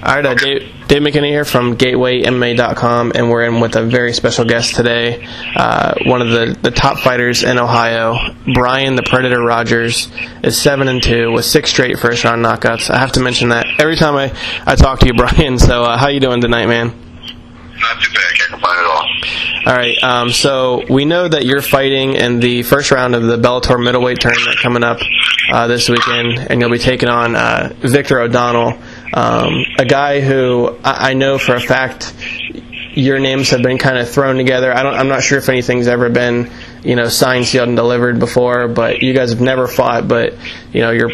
All right, Dave McKinney here from GatewayMMA.com, and we're in with a very special guest today, one of the top fighters in Ohio. Brian the Predator Rogers is 7-2 with 6 straight first-round knockouts. I have to mention that every time I talk to you, Brian. So how you doing tonight, man? Not too bad. I can't complain at all. All right, so we know that you're fighting in the first round of the Bellator middleweight tournament coming up this weekend, and you'll be taking on Victor O'Donnell, a guy who I know for a fact your names have been kind of thrown together. I'm not sure if anything's ever been, signed, sealed, and delivered before, but you guys have never fought, but, you're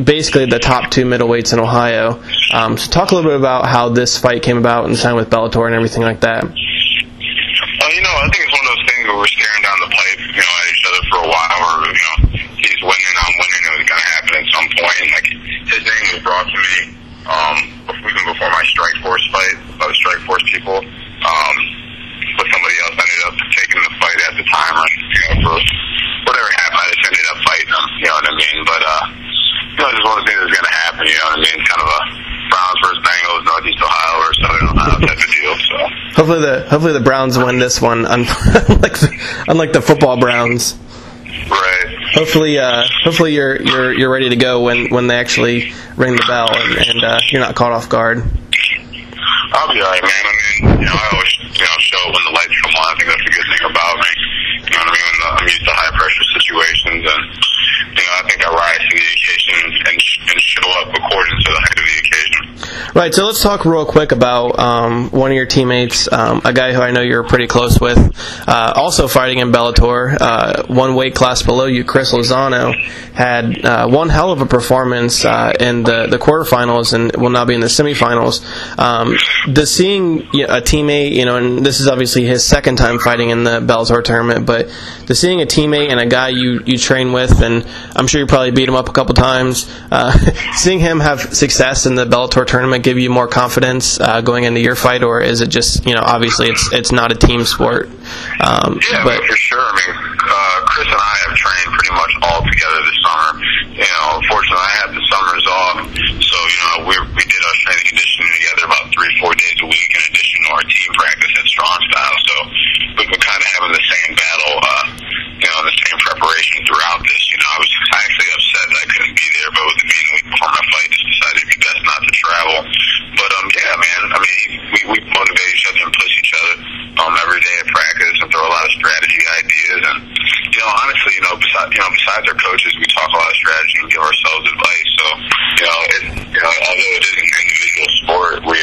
basically the top 2 middleweights in Ohio. So talk a little bit about how this fight came about and signed with Bellator and everything like that. I think it's one of those things where we're staring down the pipe, at each other for a while, or, he's winning, I'm winning, it was going to happen at some point. And, his name was brought to me, even before my Strikeforce fight, by the Strikeforce people. But somebody else ended up taking the fight at the time, or, for whatever happened, I just ended up fighting him, you know what I mean? But, just one of the things that's going to happen, you know what I mean? Kind of a Browns versus Bengals, Northeast Ohio or Southern Ohio type of deal, so. Hopefully the Browns win this one, unlike the football Browns. Right. Hopefully you're ready to go when they actually ring the bell and you're not caught off guard. I'll be alright, man. I mean, I always show when the lights come on. I think that's a good thing about me. You know what I mean? I'm used to high pressure situations, and I think I rise to the occasion and show up according to the height of the occasion. Right, so let's talk real quick about one of your teammates, a guy who I know you're pretty close with, also fighting in Bellator, one weight class below you, Chris Lozano, had one hell of a performance in the quarterfinals and will now be in the semifinals. Does seeing a teammate, and this is obviously his second time fighting in the Bellator tournament, but does seeing a teammate and a guy you train with, and I'm sure you probably beat him up a couple times, seeing him have success in the Bellator tournament give you more confidence going into your fight, or is it just, obviously it's not a team sport? But for sure. I mean, Chris and I have trained pretty much all together this summer. Unfortunately, I had the summers off, so we did our strength and conditioning together about 3-4 days a week in addition to our team practice at Strong Style. So we've been kind of having the same battle, the same preparation throughout this. I was actually upset that I couldn't be there, but with it being the week before my fight, just decided it'd be best not to travel. But yeah, man. I mean, we motivate each other and push each other every day at practice and throw a lot of strategy ideas. And honestly, besides our coaches, we talk a lot of strategy and give ourselves advice. So although it is an individual sport, we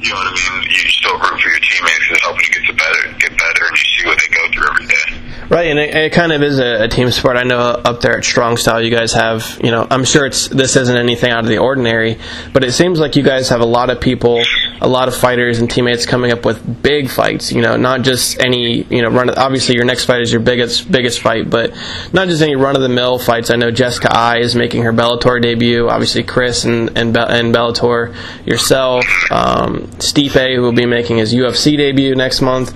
you know what I mean? You still root for your teammates and helping you get better, and you see what they go through every day. Right, and it kind of is a team sport. I know up there at Strong Style you guys have, I'm sure this isn't anything out of the ordinary, but it seems like you guys have a lot of people, a lot of fighters and teammates coming up with big fights, not just any, obviously your next fight is your biggest fight, but not just any run-of-the-mill fights. I know Jessica I is making her Bellator debut, obviously Chris and Bellator, yourself, Stipe, who will be making his UFC debut next month,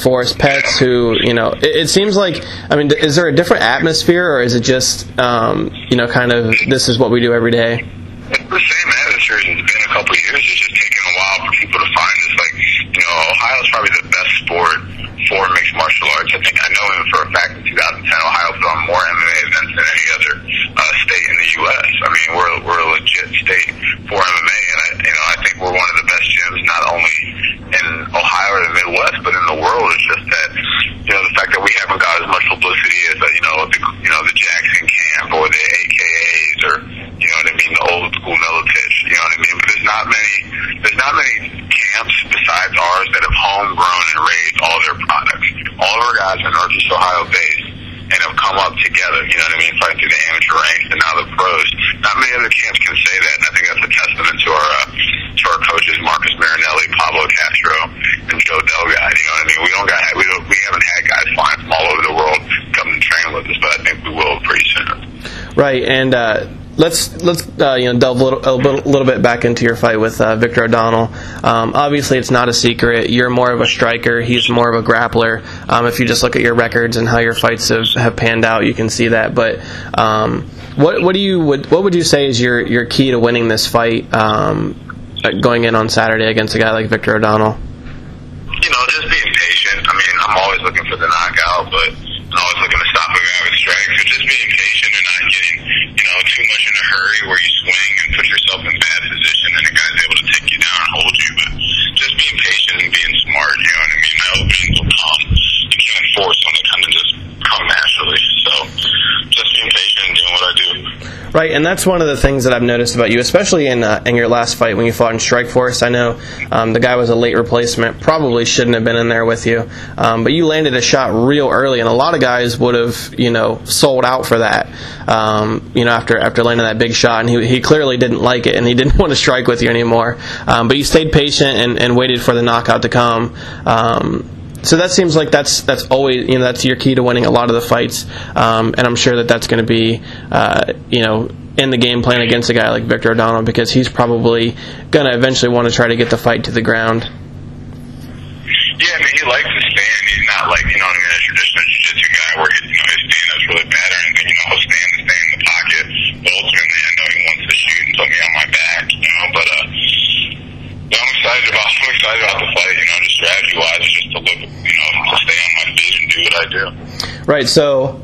Forrest Petz, who, it seems like, is there a different atmosphere, or is it just, kind of this is what we do every day? It's the same atmosphere as it's been a couple of years. It's just taken a while for people to find us. Ohio's probably the best sport for mixed martial arts. I know for a fact in 2010, Ohio put on more MMA events than any other state in the U.S. I mean, we're a legit state for MMA, and I think we're one of the best gyms, not only in Ohio or the Midwest, but in the world. It's just that, the fact that we haven't got as much publicity as, the Jackson camp or the AKAs or, the old school Middletich, but there's not many camps besides ours that have homegrown and raised all their products. All of our guys are Northeast Ohio based and have come up together, fighting through the amateur ranks and now the pros. Not many other camps can say that, and I think that's a testament to our coaches, Marcus Marinelli, Pablo Castro, and Joe Delgado. We haven't had guys flying from all over the world come and train with us, but I think we will pretty soon. Right, and let's delve a little bit back into your fight with Victor O'Donnell. Obviously, it's not a secret. You're more of a striker. He's more of a grappler. If you just look at your records and how your fights have panned out, you can see that. But What would you say is your key to winning this fight going in on Saturday against a guy like Victor O'Donnell? Just being patient. I mean, I'm always looking for the knockout, but I'm always looking to stop a guy with strength. So just being patient and not getting, too much in a hurry where you swing and put yourself in bad position and the guy's able to take you down and hold you. But just being patient and being smart, you know what I mean? The openings will come. You can't force them to kind of just come naturally. So just being patient and doing what I do. Right, and that's one of the things that I've noticed about you, especially in your last fight when you fought in Strikeforce. I know the guy was a late replacement, probably shouldn't have been in there with you, but you landed a shot real early, and a lot of guys would have, sold out for that, after landing that big shot, and he clearly didn't like it, and he didn't want to strike with you anymore. But you stayed patient and waited for the knockout to come. So that seems like that's always, that's your key to winning a lot of the fights, and I'm sure that's going to be, in the game plan against a guy like Victor O'Donnell, because he's probably going to eventually want to try to get the fight to the ground. Yeah, I mean, he likes to stand. He's not like, a traditional jiu-jitsu guy where, his stand-up's really bad or anything. He'll stand and stay in the pocket. But ultimately, I know he wants to shoot and put me on my back, but I'm excited about the fight, just strategy-wise, just to look, to stay on my feet and do what I do. Right, so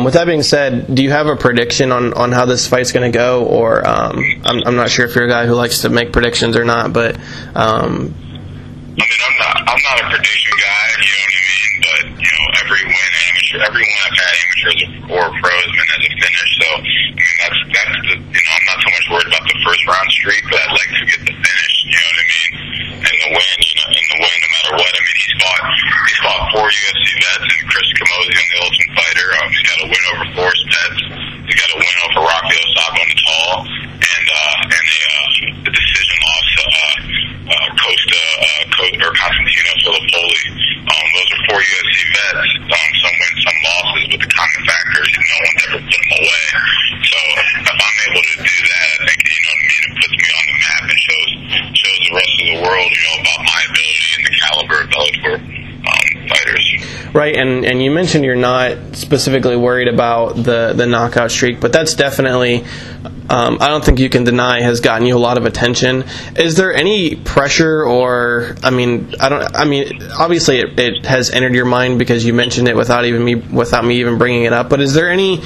with that being said, do you have a prediction on how this fight's going to go? Or I'm not sure if you're a guy who likes to make predictions or not, but I mean, I'm not a prediction guy, you know what I mean? But every win I've had, amateurs or pros, has a finish. So I mean, that's the I'm not so much worried about the first round streak, but I'd like to get the finish. You know what I mean? And the win, no matter what. I mean, he's fought 4 UFC vets and Chris Camozzi, the Ultimate Fighter. He's got a win over Forrest Pets. He's got a win over Rocky Osako in the tall, and a decision loss Constantino Filippoli. Those are 4 UFC vets. Some wins, some losses, but the common factor is no one's ever put them away. So if I'm able to do that, I think it puts me on the map and shows the rest of the world, about my ability and the caliber of Bellator fighters. Right, and you mentioned you're not specifically worried about the knockout streak, but that's definitely, I don't think you can deny, has gotten you a lot of attention. Is there any pressure, or obviously it has entered your mind because you mentioned it without me even bringing it up. But is there any,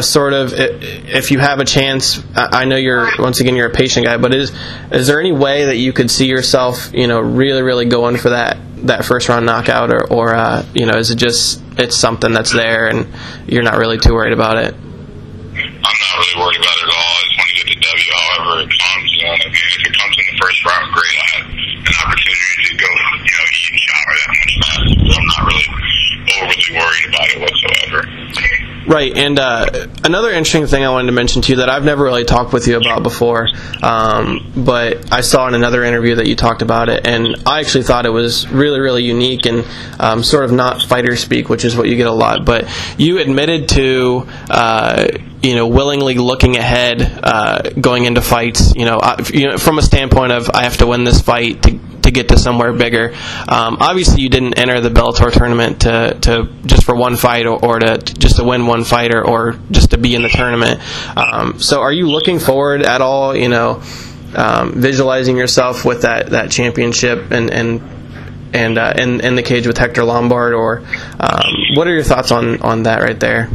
sort of, if you have a chance, I know you're a patient guy, but is there any way that you could see yourself, really, really going for that first round knockout, or is it just it's something that's there and you're not really too worried about it? I'm not really worried about it at all. I just want to get the W however it comes. If it comes in the first round, great. I have an opportunity to go, eat and shower that much faster. So I'm not really overly worried about it whatsoever. Right, and another interesting thing I wanted to mention to you that I've never really talked with you about before, but I saw in another interview that you talked about it, and I actually thought it was really, really unique and sort of not fighter speak, which is what you get a lot. But you admitted to, willingly looking ahead, going into fights, from a standpoint of I have to win this fight to get to somewhere bigger. Obviously, you didn't enter the Bellator tournament to just for one fight or to just to win one fight or just to be in the tournament. So, are you looking forward at all? Visualizing yourself with that championship and in the cage with Hector Lombard, or what are your thoughts on that right there?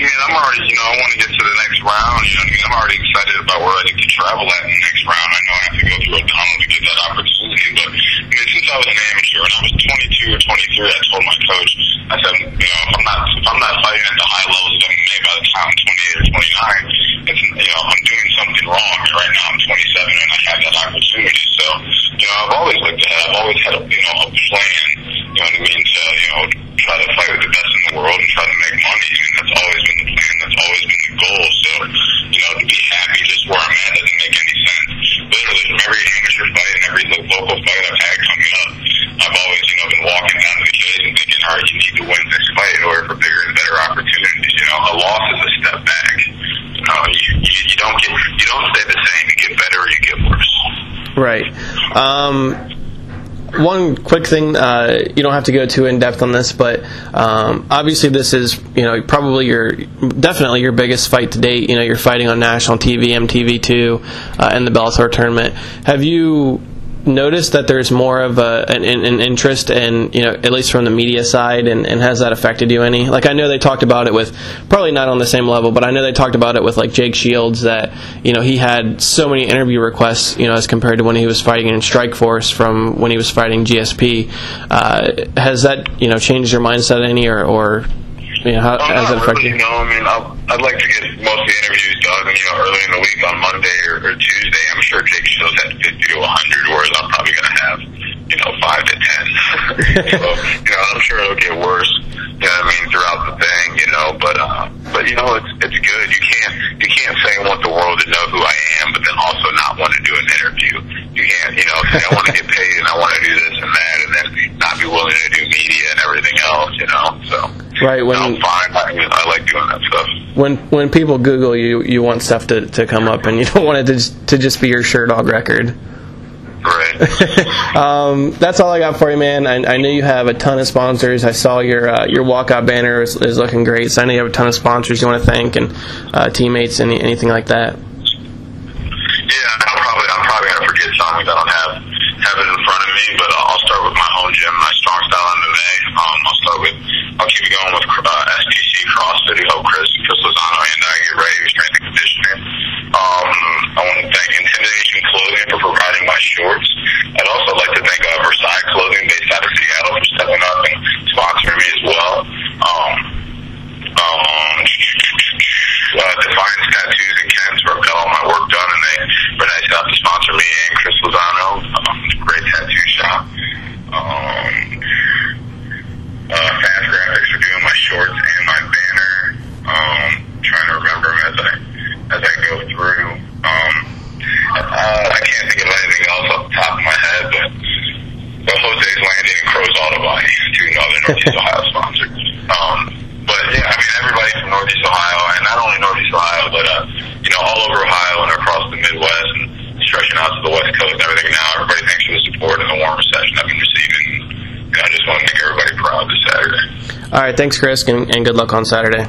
I'm already, I want to get to the next round. I'm already excited about where I get to travel at in the next round. I know I have to go through O'Donnell to get that opportunity, but since I was an amateur and I was 22 or 23, I told my coach, I said, if I'm not fighting at the high levels that I'm made by the time I'm 28 or 29, I'm doing something wrong. Right now I'm 27 and I have that opportunity. So, I've always looked ahead. I've always had a plan, to try to fight with the best in the world and try to make money. That's always been the plan. That's always been the goal. So, to be happy just where I'm at doesn't make any sense. Literally, from every amateur fight and every local fight I've had coming up, I've always, been walking down to the cage and thinking, all right, you need to win this fight in order for bigger and better opportunities. A loss is a step back. You don't stay the same. You get better or you get worse. Right. one quick thing, you don't have to go too in depth on this, but obviously this is probably definitely your biggest fight to date. You're fighting on national TV, MTV2, in the Bellator tournament. Have you noticed that there's more of an interest in, at least from the media side, and has that affected you any? Like, I know they talked about it with, probably not on the same level, but I know they talked about it with like Jake Shields, that he had so many interview requests, as compared to when he was fighting in Strikeforce from when he was fighting GSP. Has that changed your mindset any, or how has it affected you? I'd like to get most of the interviews done, early in the week on Monday or Tuesday. I'm sure Jake Shields had 50 to 100, whereas I'm probably going to have, 5 to 10. So, I'm sure it'll get worse, throughout the thing, but it's good. You can't say I want the world to know who I am, but then also not want to do an interview. You can't, say I want to get paid and I want to do this and that, and then not be willing to do media and everything else, so. Right. I'm fine. I like doing that stuff. When people Google you, you want stuff to come up, and you don't want it to just be your Sherdog record. Right. That's all I got for you, man. I know you have a ton of sponsors. I saw your walkout banner is looking great. So I know you have a ton of sponsors you want to thank, and teammates, and anything like that. Yeah, I'm probably gonna forget something. I don't have it in front of me, but I'll start with my home gym, my Strong Style MMA. I'll keep it going with STC CrossFit, who helped Chris Lozano and I get ready with strength and conditioning. I want to thank Intimidation Clothing for providing my shorts. I'd also like to thank Versailles Clothing based out of Seattle for stepping up and sponsoring me as well. Defiance Tattoos and Ken's for got all my work done, and they were nice enough to sponsor me and Chris Lozano. Great tattoo shop. Fast Graphics for doing my shorts and my banner. Trying to remember them as I go through. I can't think of anything else off the top of my head, but Jose's Landing and Crow's Auto Body, two other Northeast Ohio sponsors. But yeah, everybody from Northeast Ohio, and not only Northeast Ohio, but all over Ohio and across the Midwest, and stretching out to the West Coast and everything now. Everybody thanks for the support and the warm reception I've been receiving. I just want to make everybody proud this Saturday. All right, thanks, Chris, and good luck on Saturday.